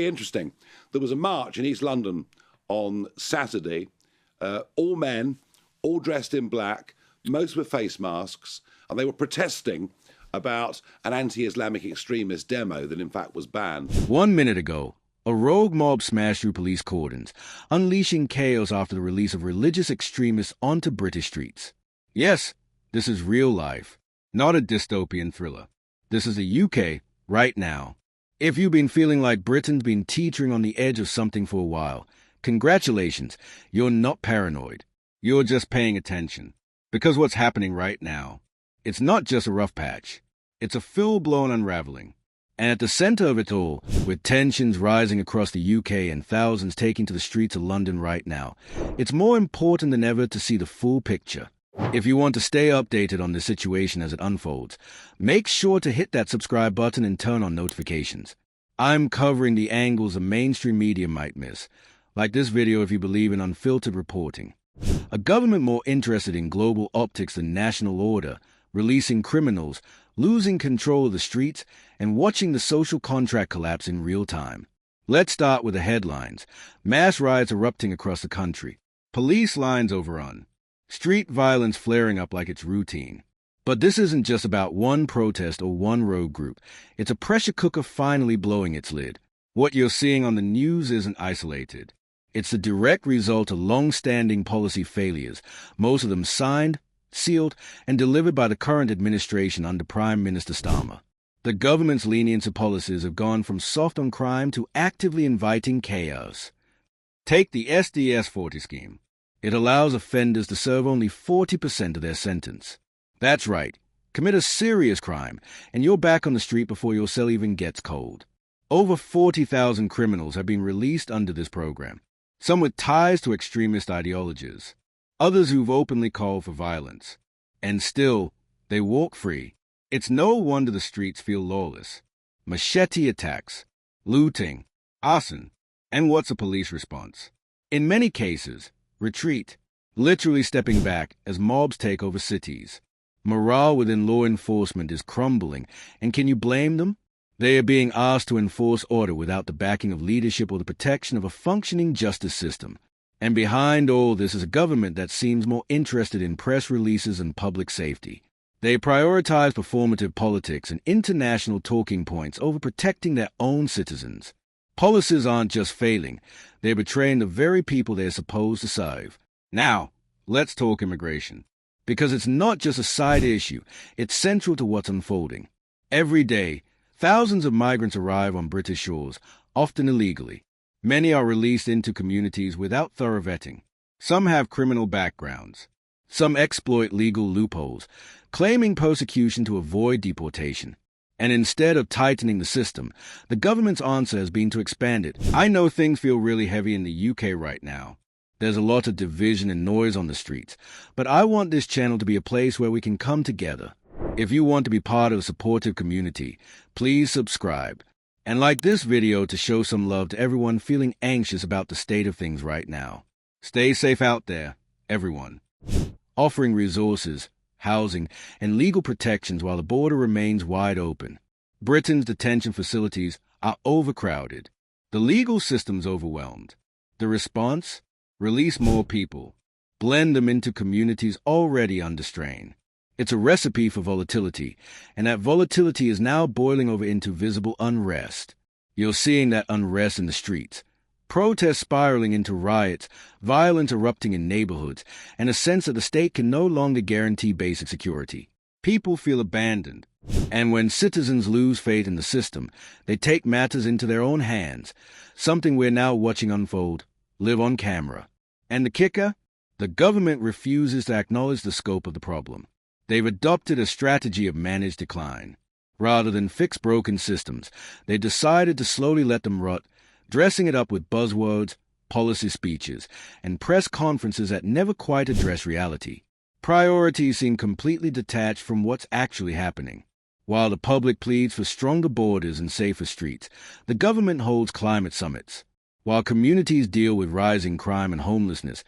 very interesting. There was a march in East London on Saturday, all men, all dressed in black, most with face masks, and they were protesting about an anti-Islamic extremist demo that in fact was banned. 1 minute ago, a rogue mob smashed through police cordons, unleashing chaos after the release of religious extremists onto British streets. Yes, this is real life, not a dystopian thriller. This is the UK right now. If you've been feeling like Britain's been teetering on the edge of something for a while, congratulations, you're not paranoid. You're just paying attention. Because what's happening right now, it's not just a rough patch. It's a full-blown unraveling. And at the center of it all, with tensions rising across the UK and thousands taking to the streets of London right now, it's more important than ever to see the full picture. If you want to stay updated on the situation as it unfolds, make sure to hit that subscribe button and turn on notifications. I'm covering the angles the mainstream media might miss, like this video if you believe in unfiltered reporting. A government more interested in global optics than national order, releasing criminals, losing control of the streets, and watching the social contract collapse in real time. Let's start with the headlines. Mass riots erupting across the country. Police lines overrun. Street violence flaring up like it's routine. But this isn't just about one protest or one rogue group. It's a pressure cooker finally blowing its lid. What you're seeing on the news isn't isolated. It's the direct result of long-standing policy failures, most of them signed, sealed, and delivered by the current administration under Prime Minister Starmer. The government's leniency policies have gone from soft on crime to actively inviting chaos. Take the SDS-40 scheme. It allows offenders to serve only 40% of their sentence. That's right. Commit a serious crime, and you're back on the street before your cell even gets cold. Over 40,000 criminals have been released under this program, some with ties to extremist ideologies, others who've openly called for violence. And still, they walk free. It's no wonder the streets feel lawless. Machete attacks, looting, arson, and what's a police response? In many cases, retreat, literally stepping back as mobs take over cities. Morale within law enforcement is crumbling, and can you blame them? They are being asked to enforce order without the backing of leadership or the protection of a functioning justice system. And behind all this is a government that seems more interested in press releases and public safety. They prioritize performative politics and international talking points over protecting their own citizens. Policies aren't just failing, they're betraying the very people they're supposed to serve. Now, let's talk immigration. Because it's not just a side issue, it's central to what's unfolding. Every day, thousands of migrants arrive on British shores, often illegally. Many are released into communities without thorough vetting. Some have criminal backgrounds. Some exploit legal loopholes, claiming persecution to avoid deportation. And instead of tightening the system, the government's answer has been to expand it. I know things feel really heavy in the UK right now. There's a lot of division and noise on the streets, but I want this channel to be a place where we can come together. If you want to be part of a supportive community, please subscribe. And like this video to show some love to everyone feeling anxious about the state of things right now. Stay safe out there, everyone. Offering resources, housing, and legal protections while the border remains wide open. Britain's detention facilities are overcrowded. The legal system's overwhelmed. The response? Release more people. Blend them into communities already under strain. It's a recipe for volatility, and that volatility is now boiling over into visible unrest. You're seeing that unrest in the streets. Protests spiraling into riots, violence erupting in neighborhoods, and a sense that the state can no longer guarantee basic security. People feel abandoned. And when citizens lose faith in the system, they take matters into their own hands, something we're now watching unfold, live on camera. And the kicker? The government refuses to acknowledge the scope of the problem. They've adopted a strategy of managed decline. Rather than fix broken systems, they decided to slowly let them rot, dressing it up with buzzwords, policy speeches, and press conferences that never quite address reality. Priorities seem completely detached from what's actually happening. While the public pleads for stronger borders and safer streets, the government holds climate summits. While communities deal with rising crime and homelessness,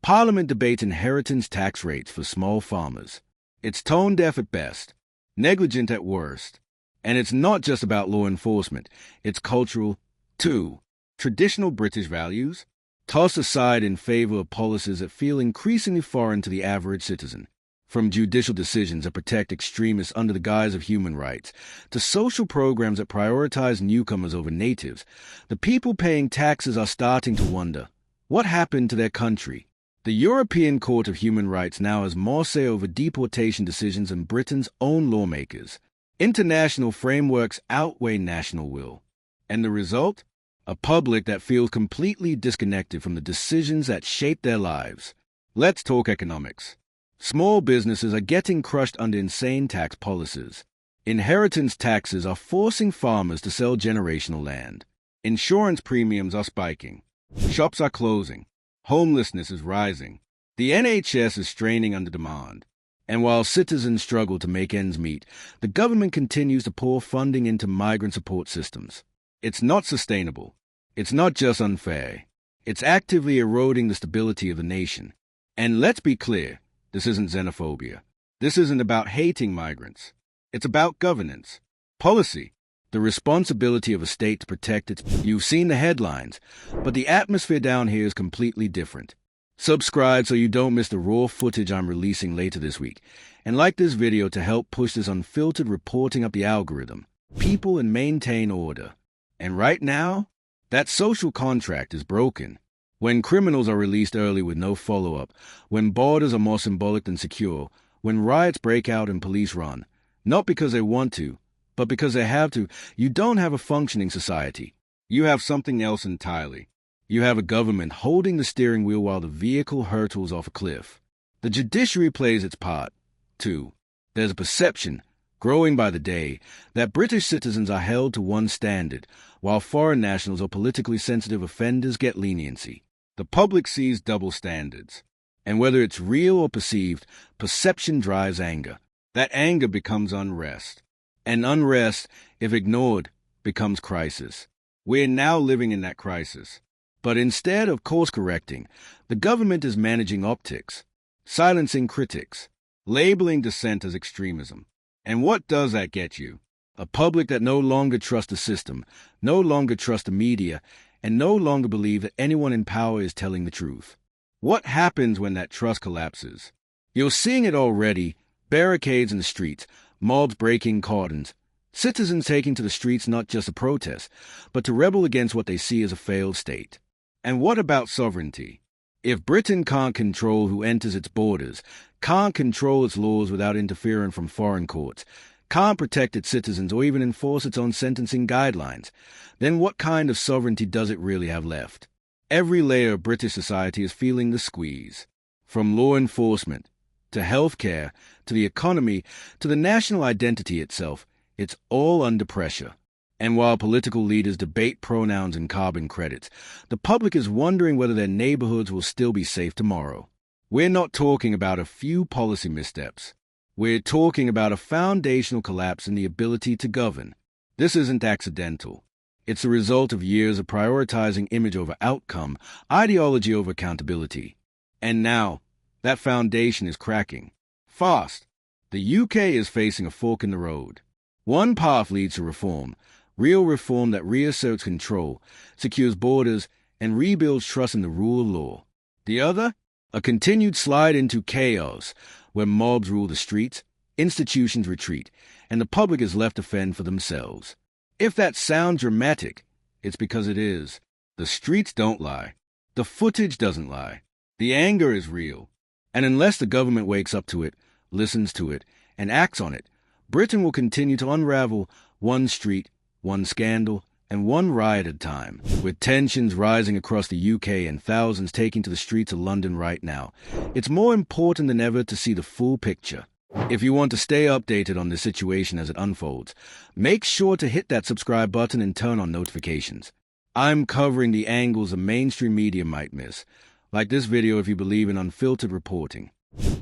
Parliament debates inheritance tax rates for small farmers. It's tone-deaf at best, negligent at worst. And it's not just about law enforcement, it's cultural, 2. Traditional British values, tossed aside in favor of policies that feel increasingly foreign to the average citizen. From judicial decisions that protect extremists under the guise of human rights, to social programs that prioritize newcomers over natives, the people paying taxes are starting to wonder, what happened to their country? The European Court of Human Rights now has more say over deportation decisions than Britain's own lawmakers. International frameworks outweigh national will. And the result? A public that feels completely disconnected from the decisions that shape their lives. Let's talk economics. Small businesses are getting crushed under insane tax policies. Inheritance taxes are forcing farmers to sell generational land. Insurance premiums are spiking. Shops are closing. Homelessness is rising. The NHS is straining under demand. And while citizens struggle to make ends meet, the government continues to pour funding into migrant support systems. It's not sustainable. It's not just unfair. It's actively eroding the stability of the nation. And let's be clear, this isn't xenophobia. This isn't about hating migrants. It's about governance, policy, the responsibility of a state to protect its... You've seen the headlines, but the atmosphere down here is completely different. Subscribe so you don't miss the raw footage I'm releasing later this week. And like this video to help push this unfiltered reporting up the algorithm. People and maintain order. And right now, that social contract is broken. When criminals are released early with no follow-up, when borders are more symbolic than secure, when riots break out and police run, not because they want to, but because they have to, you don't have a functioning society. You have something else entirely. You have a government holding the steering wheel while the vehicle hurtles off a cliff. The judiciary plays its part, too. There's a perception, growing by the day, that British citizens are held to one standard, while foreign nationals or politically sensitive offenders get leniency. The public sees double standards. And whether it's real or perceived, perception drives anger. That anger becomes unrest. And unrest, if ignored, becomes crisis. We're now living in that crisis. But instead of course-correcting, the government is managing optics, silencing critics, labeling dissent as extremism. And what does that get you? A public that no longer trusts the system, no longer trusts the media, and no longer believe that anyone in power is telling the truth. What happens when that trust collapses? You're seeing it already, barricades in the streets, mobs breaking cordons, citizens taking to the streets not just to protest, but to rebel against what they see as a failed state. And what about sovereignty? If Britain can't control who enters its borders, can't control its laws without interference from foreign courts, can't protect its citizens or even enforce its own sentencing guidelines, then what kind of sovereignty does it really have left? Every layer of British society is feeling the squeeze. From law enforcement, to healthcare, to the economy, to the national identity itself, it's all under pressure. And while political leaders debate pronouns and carbon credits, the public is wondering whether their neighborhoods will still be safe tomorrow. We're not talking about a few policy missteps. We're talking about a foundational collapse in the ability to govern. This isn't accidental. It's the result of years of prioritizing image over outcome, ideology over accountability. And now, that foundation is cracking. Fast. The UK is facing a fork in the road. One path leads to reform, real reform that reasserts control, secures borders, and rebuilds trust in the rule of law. The other, a continued slide into chaos, where mobs rule the streets, institutions retreat, and the public is left to fend for themselves. If that sounds dramatic, it's because it is. The streets don't lie. The footage doesn't lie. The anger is real. And unless the government wakes up to it, listens to it, and acts on it, Britain will continue to unravel one street, one scandal, and one riot at a time, with tensions rising across the UK and thousands taking to the streets of London right now. It's more important than ever to see the full picture. If you want to stay updated on the situation as it unfolds, make sure to hit that subscribe button and turn on notifications. I'm covering the angles the mainstream media might miss. Like this video if you believe in unfiltered reporting.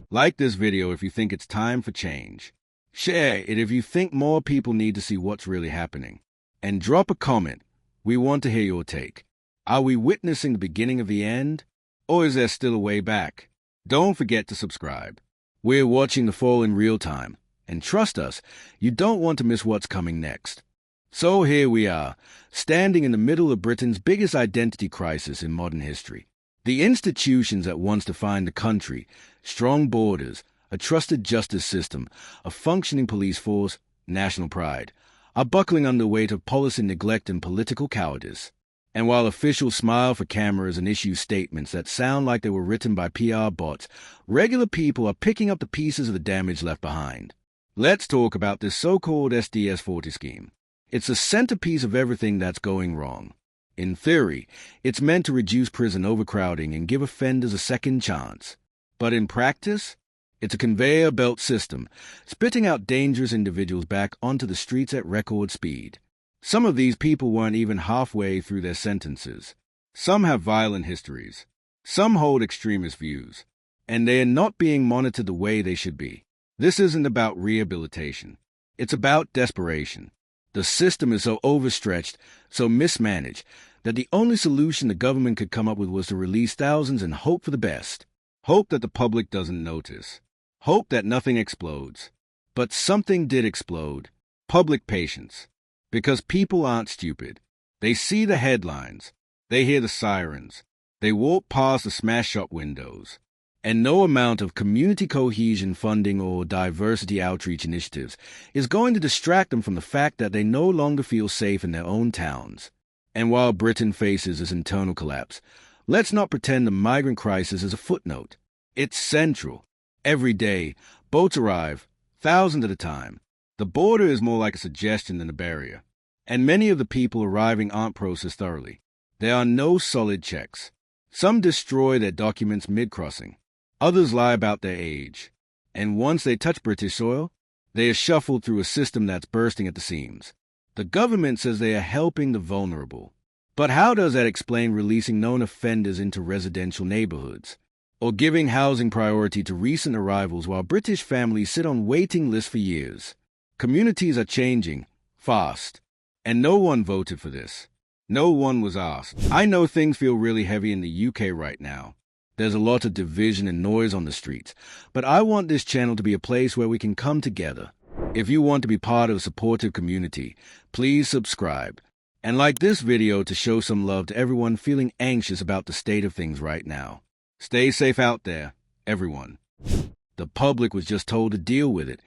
Like this video if you think it's time for change. Share it if you think more people need to see what's really happening. And drop a comment. We want to hear your take. Are we witnessing the beginning of the end? Or is there still a way back? Don't forget to subscribe. We're watching the fall in real time. And trust us, you don't want to miss what's coming next. So here we are, standing in the middle of Britain's biggest identity crisis in modern history. The institutions that once defined the country, strong borders, a trusted justice system, a functioning police force, national pride, are buckling under the weight of policy neglect and political cowardice. And while officials smile for cameras and issue statements that sound like they were written by PR bots, regular people are picking up the pieces of the damage left behind. Let's talk about this so-called SDS-40 scheme. It's the centerpiece of everything that's going wrong. In theory, it's meant to reduce prison overcrowding and give offenders a second chance. But in practice, it's a conveyor belt system, spitting out dangerous individuals back onto the streets at record speed. Some of these people weren't even halfway through their sentences. Some have violent histories. Some hold extremist views. And they are not being monitored the way they should be. This isn't about rehabilitation. It's about desperation. The system is so overstretched, so mismanaged, that the only solution the government could come up with was to release thousands and hope for the best. Hope that the public doesn't notice. Hope that nothing explodes. But something did explode. Public patience. Because people aren't stupid. They see the headlines. They hear the sirens. They walk past the smash shop windows. And no amount of community cohesion funding or diversity outreach initiatives is going to distract them from the fact that they no longer feel safe in their own towns. And while Britain faces this internal collapse, let's not pretend the migrant crisis is a footnote. It's central. Every day, boats arrive, thousands at a time. The border is more like a suggestion than a barrier. And many of the people arriving aren't processed thoroughly. There are no solid checks. Some destroy their documents mid-crossing. Others lie about their age. And once they touch British soil, they are shuffled through a system that's bursting at the seams. The government says they are helping the vulnerable. But how does that explain releasing known offenders into residential neighborhoods? Or giving housing priority to recent arrivals while British families sit on waiting lists for years? Communities are changing, fast. And no one voted for this. No one was asked. I know things feel really heavy in the UK right now. There's a lot of division and noise on the streets, but I want this channel to be a place where we can come together. If you want to be part of a supportive community, please subscribe. And like this video to show some love to everyone feeling anxious about the state of things right now. Stay safe out there, everyone. The public was just told to deal with it,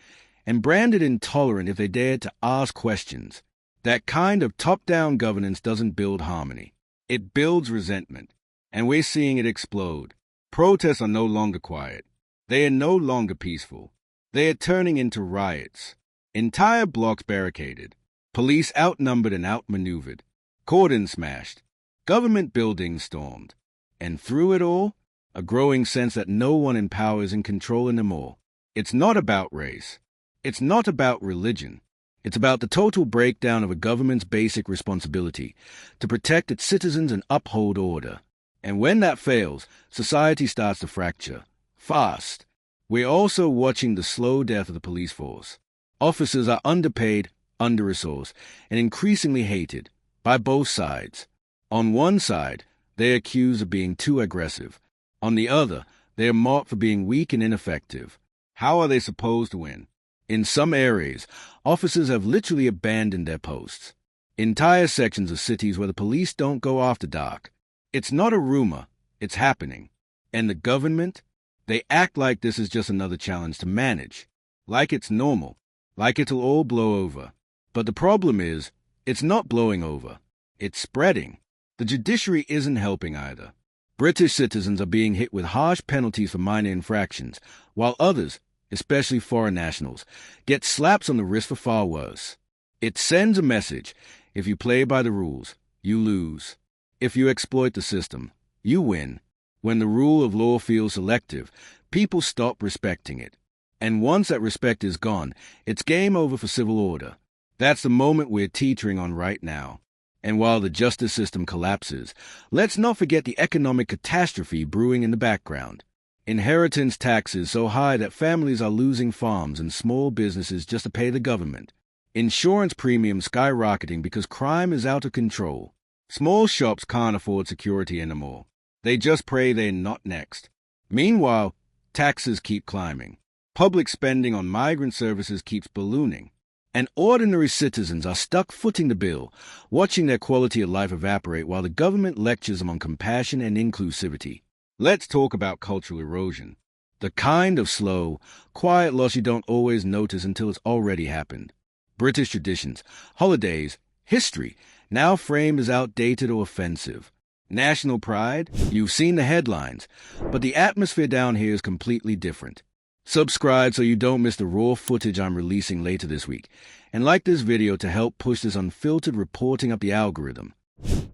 and branded intolerant if they dared to ask questions. That kind of top-down governance doesn't build harmony. It builds resentment, and we're seeing it explode. Protests are no longer quiet. They are no longer peaceful. They are turning into riots. Entire blocks barricaded. Police outnumbered and outmaneuvered. Cordons smashed. Government buildings stormed. And through it all, a growing sense that no one in power is in control anymore. It's not about race. It's not about religion. It's about the total breakdown of a government's basic responsibility to protect its citizens and uphold order. And when that fails, society starts to fracture. Fast. We're also watching the slow death of the police force. Officers are underpaid, under-resourced, and increasingly hated by both sides. On one side, they're accused of being too aggressive. On the other, they're mocked for being weak and ineffective. How are they supposed to win? In some areas, officers have literally abandoned their posts. Entire sections of cities where the police don't go after dark. It's not a rumor, it's happening. And the government? They act like this is just another challenge to manage. Like it's normal. Like it'll all blow over. But the problem is, it's not blowing over. It's spreading. The judiciary isn't helping either. British citizens are being hit with harsh penalties for minor infractions, while others, especially foreign nationals, get slaps on the wrist for far worse. It sends a message. If you play by the rules, you lose. If you exploit the system, you win. When the rule of law feels selective, people stop respecting it. And once that respect is gone, it's game over for civil order. That's the moment we're teetering on right now. And while the justice system collapses, let's not forget the economic catastrophe brewing in the background. Inheritance taxes so high that families are losing farms and small businesses just to pay the government. Insurance premiums skyrocketing because crime is out of control. Small shops can't afford security anymore. They just pray they're not next. Meanwhile, taxes keep climbing. Public spending on migrant services keeps ballooning. And ordinary citizens are stuck footing the bill, watching their quality of life evaporate while the government lectures them on compassion and inclusivity. Let's talk about cultural erosion. The kind of slow, quiet loss you don't always notice until it's already happened. British traditions, holidays, history, now framed as outdated or offensive. National pride, you've seen the headlines, but the atmosphere down here is completely different. Subscribe so you don't miss the raw footage I'm releasing later this week, and like this video to help push this unfiltered reporting up the algorithm.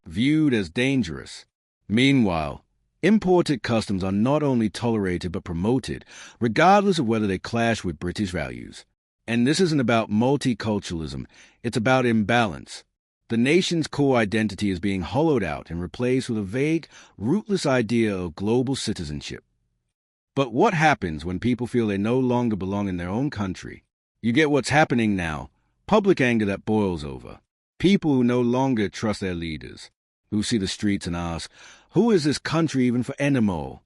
Viewed as dangerous. Meanwhile, imported customs are not only tolerated but promoted, regardless of whether they clash with British values. And this isn't about multiculturalism, it's about imbalance. The nation's core identity is being hollowed out and replaced with a vague, rootless idea of global citizenship. But what happens when people feel they no longer belong in their own country? You get what's happening now, public anger that boils over. People who no longer trust their leaders, who see the streets and ask, who is this country even for anymore?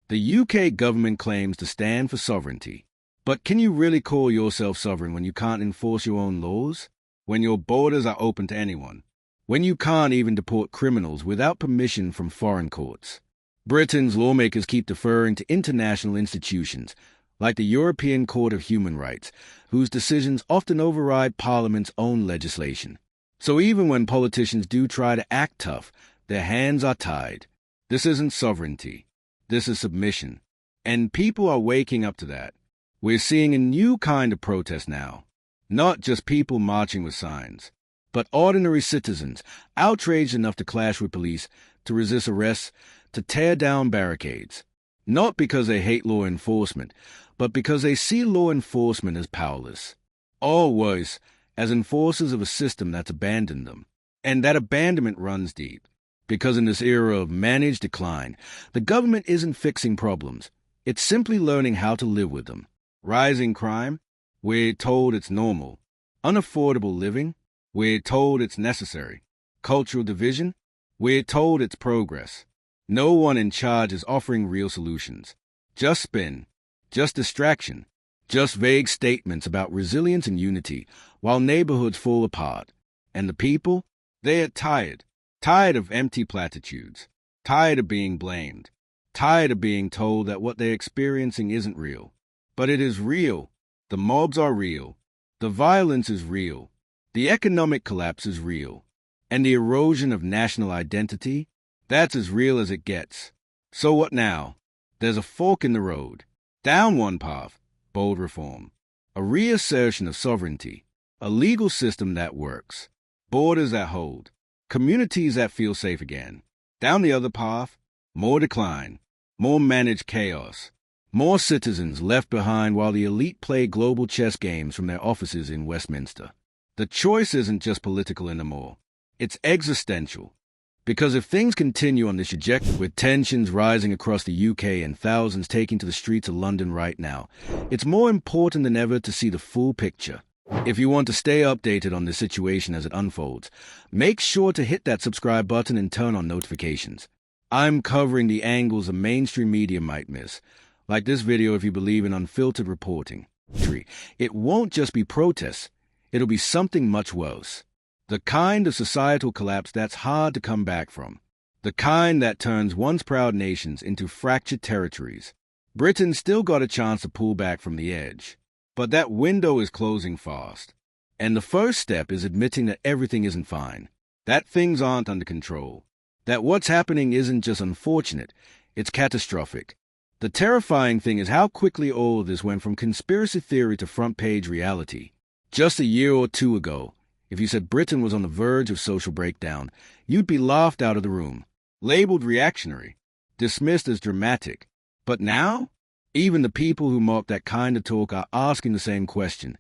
The UK government claims to stand for sovereignty. But can you really call yourself sovereign when you can't enforce your own laws? When your borders are open to anyone? When you can't even deport criminals without permission from foreign courts? Britain's lawmakers keep deferring to international institutions, like the European Court of Human Rights, whose decisions often override Parliament's own legislation. So even when politicians do try to act tough, their hands are tied. This isn't sovereignty. This is submission. And people are waking up to that. We're seeing a new kind of protest now. Not just people marching with signs, but ordinary citizens, outraged enough to clash with police, to resist arrests, to tear down barricades. Not because they hate law enforcement, but because they see law enforcement as powerless. Or worse, as enforcers of a system that's abandoned them. And that abandonment runs deep. Because in this era of managed decline, the government isn't fixing problems. It's simply learning how to live with them. Rising crime? We're told it's normal. Unaffordable living? We're told it's necessary. Cultural division? We're told it's progress. No one in charge is offering real solutions. Just spin. Just distraction. Just vague statements about resilience and unity, while neighborhoods fall apart. And the people? They're tired. Tired of empty platitudes. Tired of being blamed. Tired of being told that what they're experiencing isn't real. But it is real. The mobs are real. The violence is real. The economic collapse is real. And the erosion of national identity? That's as real as it gets. So what now? There's a fork in the road. Down one path, bold reform. A reassertion of sovereignty. A legal system that works. Borders that hold. Communities that feel safe again. Down the other path, more decline. More managed chaos. More citizens left behind while the elite play global chess games from their offices in Westminster. The choice isn't just political anymore. It's existential. Because if things continue on this trajectory, with tensions rising across the UK and thousands taking to the streets of London right now, it's more important than ever to see the full picture. If you want to stay updated on the situation as it unfolds, make sure to hit that subscribe button and turn on notifications. I'm covering the angles the mainstream media might miss. Like this video if you believe in unfiltered reporting. It won't just be protests. It'll be something much worse. The kind of societal collapse that's hard to come back from. The kind that turns once proud nations into fractured territories. Britain's still got a chance to pull back from the edge. But that window is closing fast. And the first step is admitting that everything isn't fine. That things aren't under control. That what's happening isn't just unfortunate, it's catastrophic. The terrifying thing is how quickly all of this went from conspiracy theory to front-page reality. Just a year or two ago, if you said Britain was on the verge of social breakdown, you'd be laughed out of the room, labeled reactionary, dismissed as dramatic. But now, even the people who mock that kind of talk are asking the same question.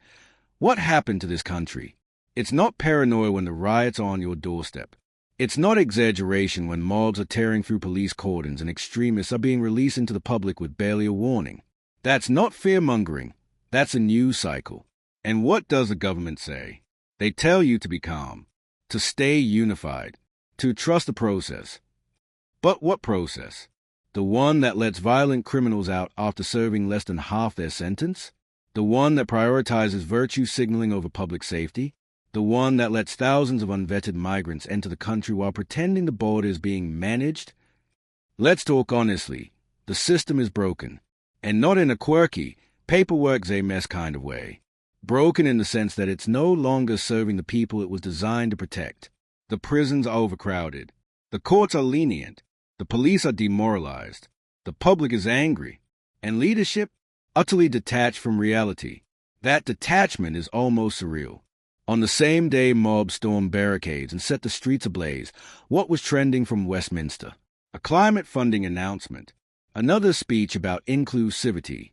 What happened to this country? It's not paranoia when the riots are on your doorstep. It's not exaggeration when mobs are tearing through police cordons and extremists are being released into the public with barely a warning. That's not fear-mongering. That's a news cycle. And what does the government say? They tell you to be calm, to stay unified, to trust the process. But what process? The one that lets violent criminals out after serving less than half their sentence? The one that prioritizes virtue signaling over public safety? The one that lets thousands of unvetted migrants enter the country while pretending the border is being managed? Let's talk honestly. The system is broken. And not in a quirky, paperwork's a mess kind of way. Broken in the sense that it's no longer serving the people it was designed to protect. The prisons are overcrowded. The courts are lenient. The police are demoralized. The public is angry. And leadership, utterly detached from reality. That detachment is almost surreal. On the same day mobs stormed barricades and set the streets ablaze, what was trending from Westminster? A climate funding announcement. Another speech about inclusivity.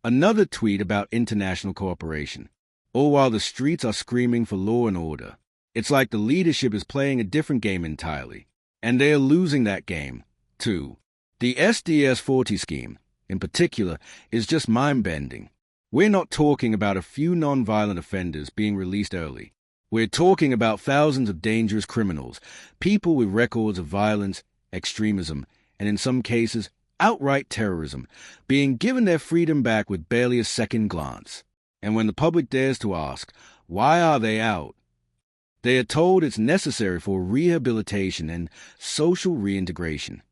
Another tweet about international cooperation. All while the streets are screaming for law and order. It's like the leadership is playing a different game entirely. And they are losing that game, too. The SDS-40 scheme, in particular, is just mind-bending. We're not talking about a few non-violent offenders being released early. We're talking about thousands of dangerous criminals, people with records of violence, extremism, and in some cases, outright terrorism, being given their freedom back with barely a second glance. And when the public dares to ask, why are they out? They are told it's necessary for rehabilitation and social reintegration.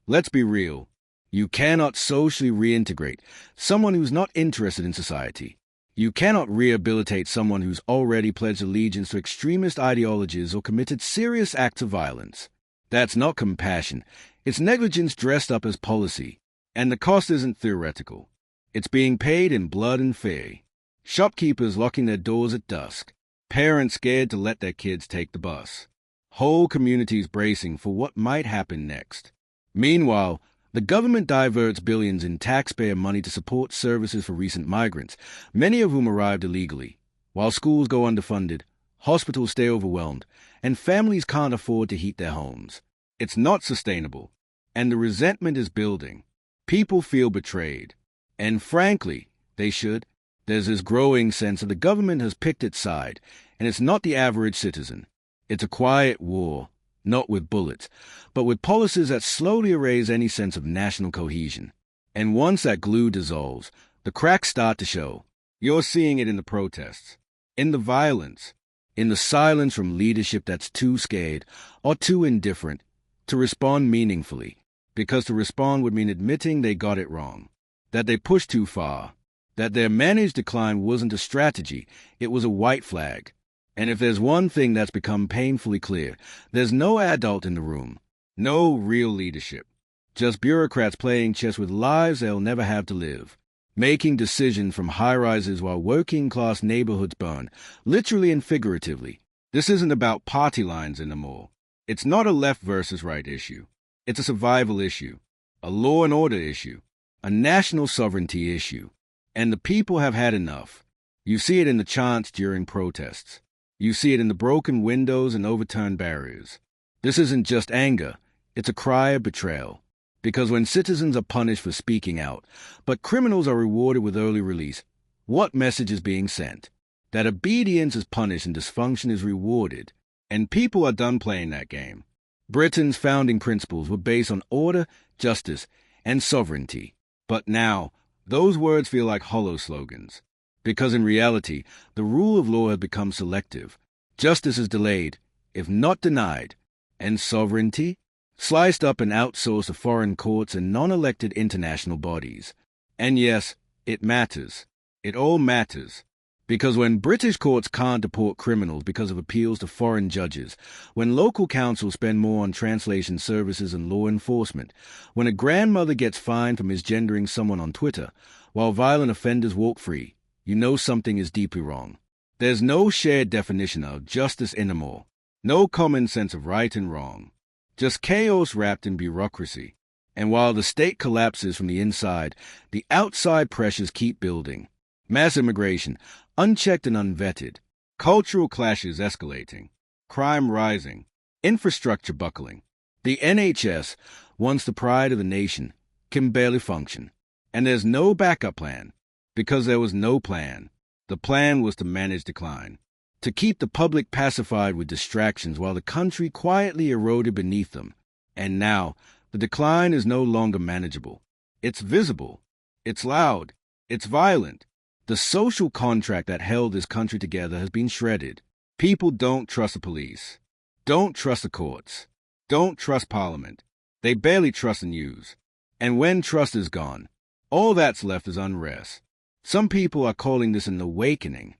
Let's be real. You cannot socially reintegrate someone who's not interested in society. You cannot rehabilitate someone who's already pledged allegiance to extremist ideologies or committed serious acts of violence. That's not compassion. It's negligence dressed up as policy. And the cost isn't theoretical. It's being paid in blood and fear. Shopkeepers locking their doors at dusk. Parents scared to let their kids take the bus. Whole communities bracing for what might happen next. Meanwhile, the government diverts billions in taxpayer money to support services for recent migrants, many of whom arrived illegally. While schools go underfunded, hospitals stay overwhelmed, and families can't afford to heat their homes. It's not sustainable, and the resentment is building. People feel betrayed. And frankly, they should. There's this growing sense that the government has picked its side, and it's not the average citizen. It's a quiet war, not with bullets, but with policies that slowly erase any sense of national cohesion. And once that glue dissolves, the cracks start to show. You're seeing it in the protests, in the violence, in the silence from leadership that's too scared or too indifferent to respond meaningfully, because to respond would mean admitting they got it wrong, that they pushed too far, that their managed decline wasn't a strategy, it was a white flag. And if there's one thing that's become painfully clear, there's no adult in the room, no real leadership, just bureaucrats playing chess with lives they'll never have to live, making decisions from high-rises while working-class neighborhoods burn, literally and figuratively. This isn't about party lines anymore. It's not a left versus right issue. It's a survival issue, a law and order issue, a national sovereignty issue. And the people have had enough. You see it in the chants during protests. You see it in the broken windows and overturned barriers. This isn't just anger, it's a cry of betrayal. Because when citizens are punished for speaking out, but criminals are rewarded with early release, what message is being sent? That obedience is punished and dysfunction is rewarded. And people are done playing that game. Britain's founding principles were based on order, justice, and sovereignty. But now, those words feel like hollow slogans. Because in reality, the rule of law has become selective. Justice is delayed, if not denied. And sovereignty? Sliced up and outsourced to foreign courts and non-elected international bodies. And yes, it matters. It all matters. Because when British courts can't deport criminals because of appeals to foreign judges, when local councils spend more on translation services and law enforcement, when a grandmother gets fined for misgendering someone on Twitter, while violent offenders walk free, you know something is deeply wrong. There's no shared definition of justice anymore, no common sense of right and wrong, just chaos wrapped in bureaucracy. And while the state collapses from the inside, the outside pressures keep building. Mass immigration, unchecked and unvetted, cultural clashes escalating, crime rising, infrastructure buckling. The NHS, once the pride of the nation, can barely function. And there's no backup plan, because there was no plan. The plan was to manage decline, to keep the public pacified with distractions while the country quietly eroded beneath them. And now, the decline is no longer manageable. It's visible. It's loud. It's violent. The social contract that held this country together has been shredded. People don't trust the police, don't trust the courts, don't trust Parliament. They barely trust the news. And when trust is gone, all that's left is unrest. Some people are calling this an awakening.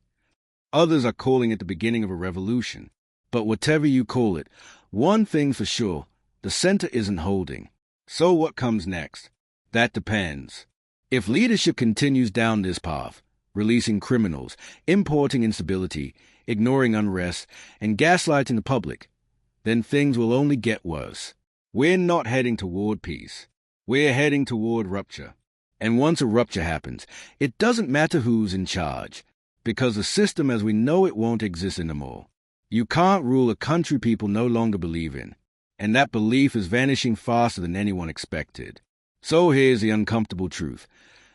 Others are calling it the beginning of a revolution. But whatever you call it, one thing's for sure, the center isn't holding. So what comes next? That depends. If leadership continues down this path, releasing criminals, importing instability, ignoring unrest, and gaslighting the public, then things will only get worse. We're not heading toward peace. We're heading toward rupture. And once a rupture happens, it doesn't matter who's in charge, because the system as we know it won't exist anymore. You can't rule a country people no longer believe in, and that belief is vanishing faster than anyone expected. So here's the uncomfortable truth.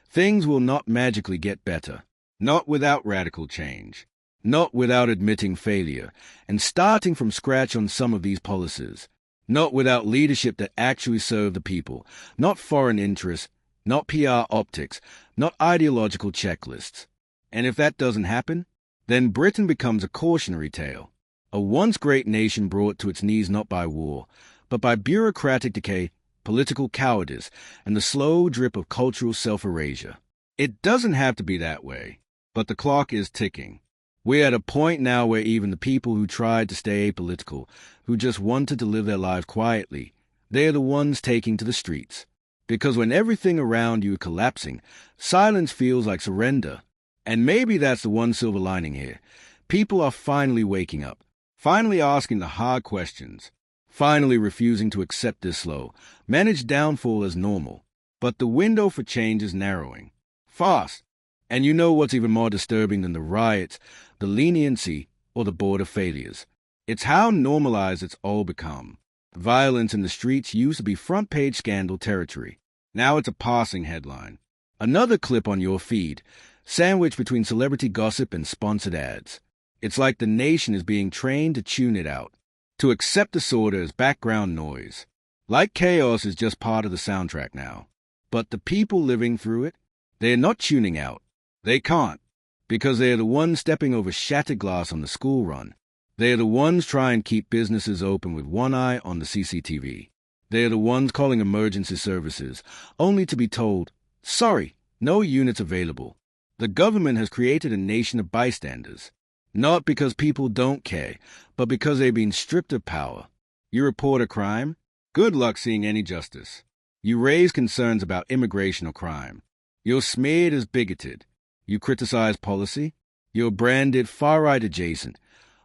Things will not magically get better, not without radical change, not without admitting failure and starting from scratch on some of these policies, not without leadership that actually serve the people, not foreign interests, not PR optics, not ideological checklists. And if that doesn't happen, then Britain becomes a cautionary tale, a once great nation brought to its knees not by war, but by bureaucratic decay, political cowardice, and the slow drip of cultural self-erasure. It doesn't have to be that way, but the clock is ticking. We're at a point now where even the people who tried to stay apolitical, who just wanted to live their lives quietly, they're the ones taking to the streets. Because when everything around you is collapsing, silence feels like surrender. And maybe that's the one silver lining here. People are finally waking up, finally asking the hard questions, finally refusing to accept this slow, managed downfall as normal. But the window for change is narrowing. Fast. And you know what's even more disturbing than the riots, the leniency, or the border failures? It's how normalized it's all become. Violence in the streets used to be front-page scandal territory. Now it's a passing headline. Another clip on your feed, sandwiched between celebrity gossip and sponsored ads. It's like the nation is being trained to tune it out, to accept disorder as background noise. Like chaos is just part of the soundtrack now. But the people living through it, they're not tuning out. They can't, because they're the ones stepping over shattered glass on the school run. They're the ones trying to keep businesses open with one eye on the CCTV. They're the ones calling emergency services, only to be told, sorry, no units available. The government has created a nation of bystanders, not because people don't care, but because they've been stripped of power. You report a crime? Good luck seeing any justice. You raise concerns about immigration or crime. You're smeared as bigoted. You criticize policy. You're branded far-right adjacent.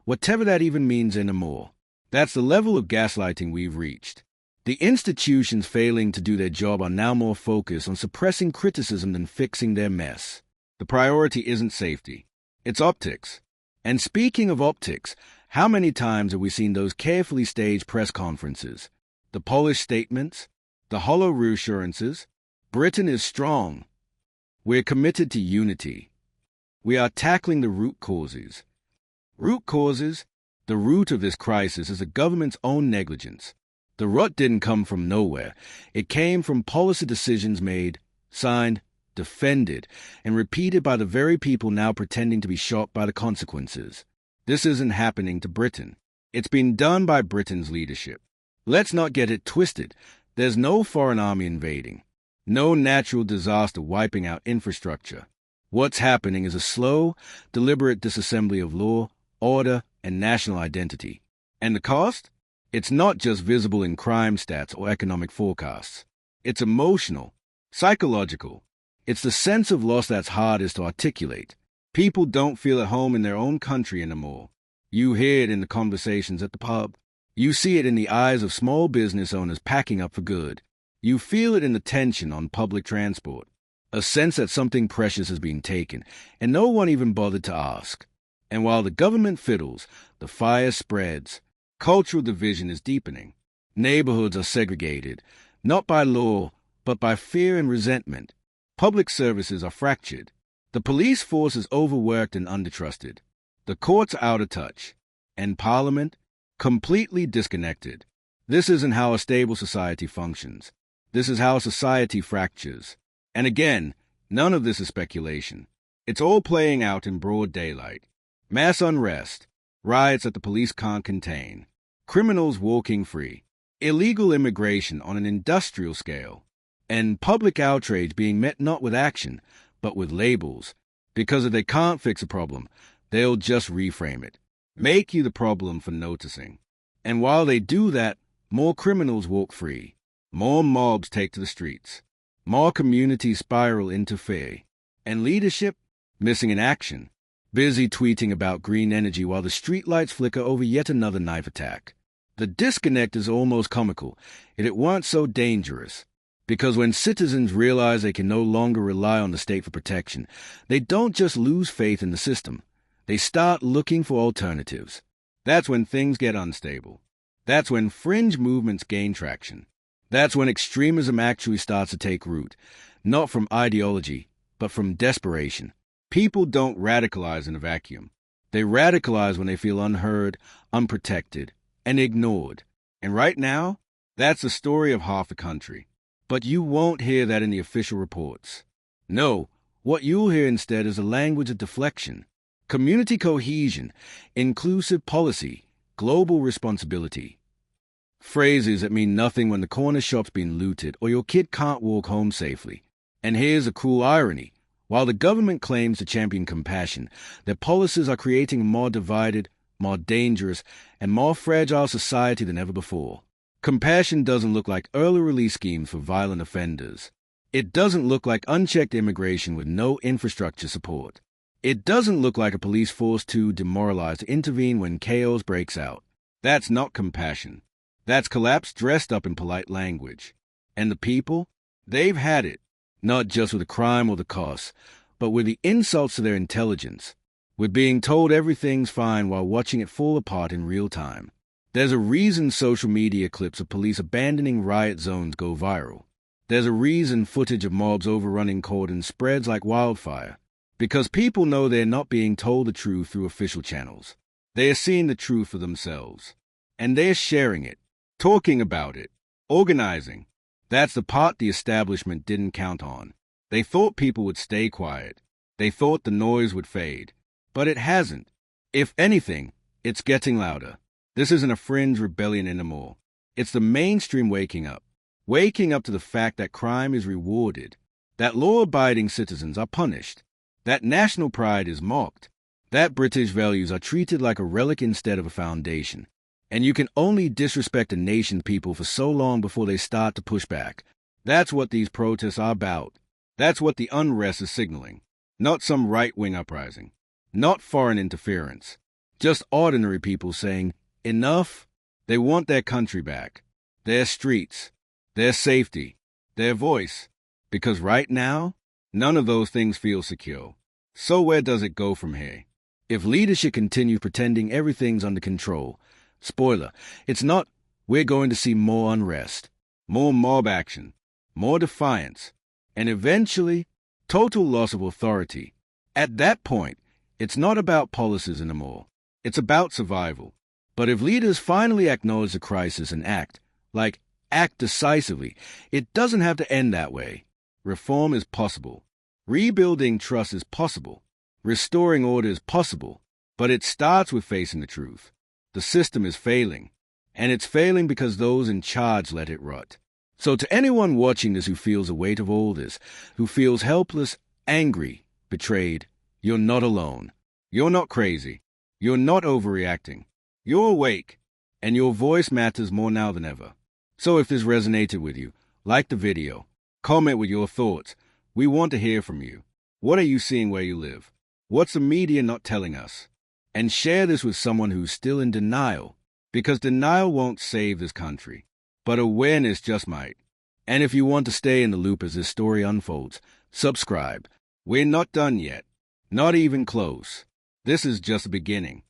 Whatever that even means anymore. That's the level of gaslighting we've reached. The institutions failing to do their job are now more focused on suppressing criticism than fixing their mess. The priority isn't safety. It's optics. And speaking of optics, how many times have we seen those carefully staged press conferences? The polished statements? The hollow reassurances? Britain is strong. We're committed to unity. We are tackling the root causes. Root causes? The root of this crisis is the government's own negligence. The rut didn't come from nowhere. It came from policy decisions made, signed, defended, and repeated by the very people now pretending to be shocked by the consequences. This isn't happening to Britain. It's been done by Britain's leadership. Let's not get it twisted. There's no foreign army invading. No natural disaster wiping out infrastructure. What's happening is a slow, deliberate disassembly of law, order, and national identity. And the cost? It's not just visible in crime stats or economic forecasts. It's emotional, psychological. It's the sense of loss that's hardest to articulate. People don't feel at home in their own country anymore. You hear it in the conversations at the pub. You see it in the eyes of small business owners packing up for good. You feel it in the tension on public transport. A sense that something precious has been taken, and no one even bothered to ask. And while the government fiddles, the fire spreads. Cultural division is deepening. Neighborhoods are segregated, not by law, but by fear and resentment. Public services are fractured. The police force is overworked and undertrusted. The courts are out of touch. And Parliament? Completely disconnected. This isn't how a stable society functions. This is how society fractures. And again, none of this is speculation. It's all playing out in broad daylight. Mass unrest, riots that the police can't contain, criminals walking free, illegal immigration on an industrial scale, and public outrage being met not with action, but with labels. Because if they can't fix a problem, they'll just reframe it, make you the problem for noticing. And while they do that, more criminals walk free, more mobs take to the streets, more communities spiral into fear, and leadership missing in action, busy tweeting about green energy while the streetlights flicker over yet another knife attack. The disconnect is almost comical, yet it weren't so dangerous. Because when citizens realize they can no longer rely on the state for protection, they don't just lose faith in the system. They start looking for alternatives. That's when things get unstable. That's when fringe movements gain traction. That's when extremism actually starts to take root, not from ideology, but from desperation. People don't radicalize in a vacuum. They radicalize when they feel unheard, unprotected, and ignored. And right now, that's the story of half the country. But you won't hear that in the official reports. No, what you'll hear instead is a language of deflection, community cohesion, inclusive policy, global responsibility. Phrases that mean nothing when the corner shop's been looted or your kid can't walk home safely. And here's a cruel irony. While the government claims to champion compassion, their policies are creating a more divided, more dangerous, and more fragile society than ever before. Compassion doesn't look like early release schemes for violent offenders. It doesn't look like unchecked immigration with no infrastructure support. It doesn't look like a police force too demoralized to intervene when chaos breaks out. That's not compassion. That's collapse dressed up in polite language. And the people? They've had it. Not just with the crime or the costs, but with the insults to their intelligence, with being told everything's fine while watching it fall apart in real time. There's a reason social media clips of police abandoning riot zones go viral. There's a reason footage of mobs overrunning Cordons spreads like wildfire. Because people know they're not being told the truth through official channels. They are seeing the truth for themselves. And they're sharing it, talking about it, organizing. That's the part the establishment didn't count on. They thought people would stay quiet. They thought the noise would fade. But it hasn't. If anything, it's getting louder. This isn't a fringe rebellion anymore. It's the mainstream waking up to the fact that crime is rewarded, that law-abiding citizens are punished, that national pride is mocked, that British values are treated like a relic instead of a foundation. And you can only disrespect a nation's people for so long before they start to push back. That's what these protests are about. That's what the unrest is signaling. Not some right-wing uprising. Not foreign interference. Just ordinary people saying, enough. They want their country back. Their streets. Their safety. Their voice. Because right now, none of those things feel secure. So where does it go from here? If leadership continues pretending everything's under control, spoiler, it's not. We're going to see more unrest, more mob action, more defiance, and eventually, total loss of authority. At that point, it's not about policies anymore. It's about survival. But if leaders finally acknowledge the crisis and act decisively, it doesn't have to end that way. Reform is possible. Rebuilding trust is possible. Restoring order is possible. But it starts with facing the truth. The system is failing, and it's failing because those in charge let it rot. So to anyone watching this who feels the weight of all this, who feels helpless, angry, betrayed, you're not alone. You're not crazy. You're not overreacting. You're awake, and your voice matters more now than ever. So if this resonated with you, like the video, comment with your thoughts. We want to hear from you. What are you seeing where you live? What's the media not telling us? And share this with someone who's still in denial, because denial won't save this country, but awareness just might. And if you want to stay in the loop as this story unfolds, subscribe. We're not done yet. Not even close. This is just the beginning.